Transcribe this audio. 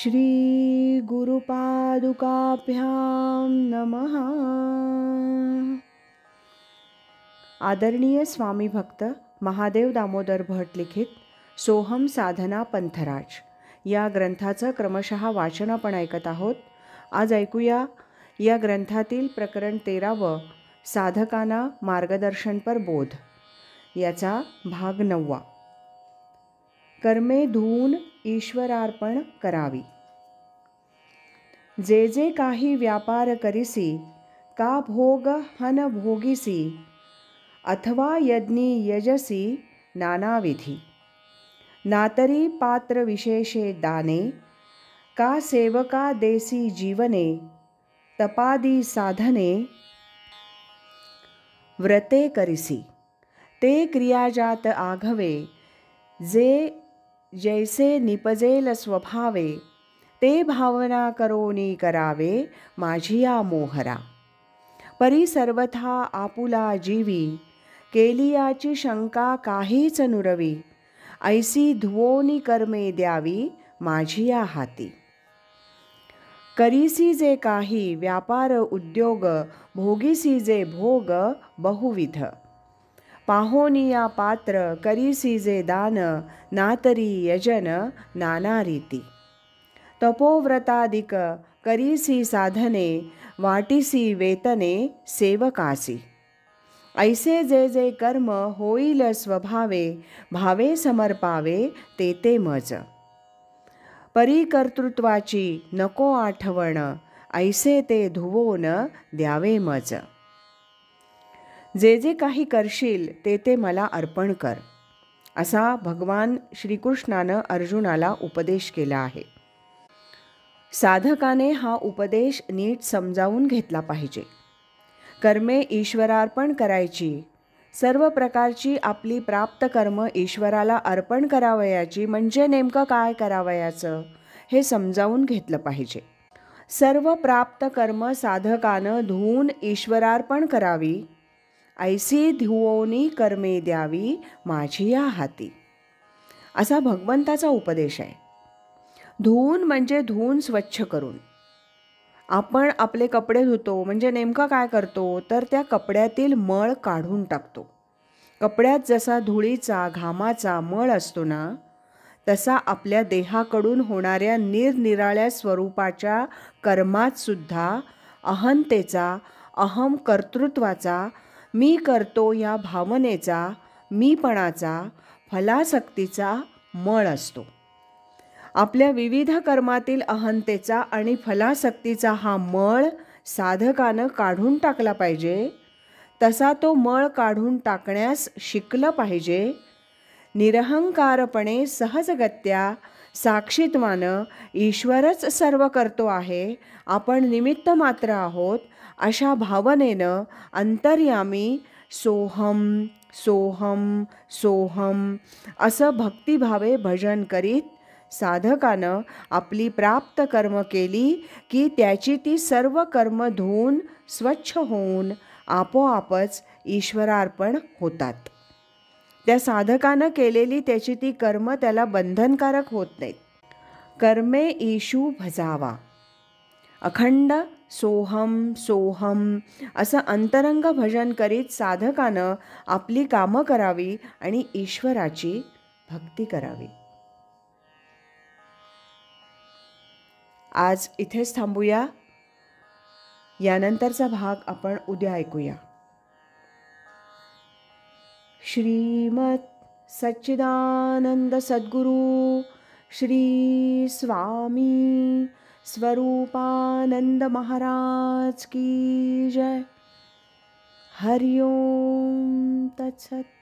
श्री गुरुपादुकाभ्यां नमः। आदरणीय स्वामी भक्त महादेव दामोदर भट लिखित सोहम साधना पंथराज या ग्रंथाचं क्रमशः वाचन आपण ऐकत आहोत. आज ऐकूया या ग्रंथातील प्रकरण 13 साधकांना मार्गदर्शनपर बोध याचा भाग 9. कर्मे धुवून ईश्वरार्पण करावी. जे जे काही व्यापार करिसी का भोग हन भोगिसी अथवा यज्ञी यजसी नानाविधी नातरी पात्र विशेषे दाने का सेवका देसी जीवने तपादी साधने व्रते करिसी ते क्रियाजात आघवे जे जैसे निपजेल स्वभावे ते भावना करोनी करावे माझिया मोहरा. परी सर्वथा आपुला जीवी केलियाची शंका काहीच नुरवी ऐसी धुवोनी कर्मे द्यावी माझिया हाती. करीसी जे काही व्यापार उद्योग भोगीसी जे भोग बहुविध पाहोनिया पात्र करीसी जे दान नातरी यजन नाना रीती तपोव्रतादिक करीसी साधने वाटीसी वेतने सेवकासी ऐसे जे जे कर्म होईल स्वभावे भावे समर्पावे ते ते मज. परी कर्तृत्वाची नको आठवण ऐसे ते धुवोन द्यावे मज. जे जे काही करशील ते ते मला अर्पण कर असा भगवान श्रीकृष्णानं अर्जुनाला उपदेश केला आहे. साधकाने हा उपदेश नीट समजावून घेतला पाहिजे. कर्मे ईश्वरार्पण करायची, सर्व प्रकारची आपली प्राप्त कर्म ईश्वराला अर्पण करावयाची म्हणजे नेमकं काय करावयाचं हे समजावून घेतलं पाहिजे. सर्व प्राप्त कर्म साधकानं धुवून ईश्वरार्पण करावी ऐसी धुवोनी कर्मे द्यावी माझिया हाती असा भगवंताचा उपदेश आहे. धुवून म्हणजे धुवून स्वच्छ करून. आपण आपले कपडे धुतो म्हणजे नेमकं काय करतो तर त्या कपड्यातील मळ काढून टाकतो. कपड्यात जसा धुळीचा घामाचा मळ असतो ना तसा आपल्या देहाकडून होणाऱ्या निरनिराळ्या स्वरूपाच्या कर्मात सुद्धा अहंतेचा अहम कर्तृत्वाचा मी करतो या भावनेचा मीपणाचा फलासक्तीचा मळ असतो. आपल्या विविध कर्मातील अहंतेचा आणि फलासक्तीचा हा मळ साधकानं काढून टाकला पाहिजे. तसा तो मळ काढून टाकण्यास शिकलं पाहिजे. निरहंकारपणे सहजगत्या साक्षीत्वानं ईश्वरच सर्व करतो आहे, आपण निमित्त मात्र आहोत अशा भावनेनं अंतर्यामी सोहम सोहम सोहम असं भक्तिभावे भजन करीत साधकानं आपली प्राप्त कर्म केली की त्याची ती सर्व कर्म धुवून स्वच्छ होऊन आपोआपच ईश्वरार्पण होतात. त्या साधकानं केलेली त्याची ती कर्म त्याला बंधनकारक होत नाहीत. कर्मे ईशू भजावा. अखंड सोहम सोहम असं अंतरंग भजन करीत साधकानं आपली कामं करावी आणि ईश्वराची भक्ती करावी. आज इथेच थांबूया. यानंतरचा भाग आपण उद्या ऐकूया. श्रीमत सच्चिदानंद सद्गुरु श्री स्वामी स्वरूपानंद महाराज की जय. हरि ओम तत्सत.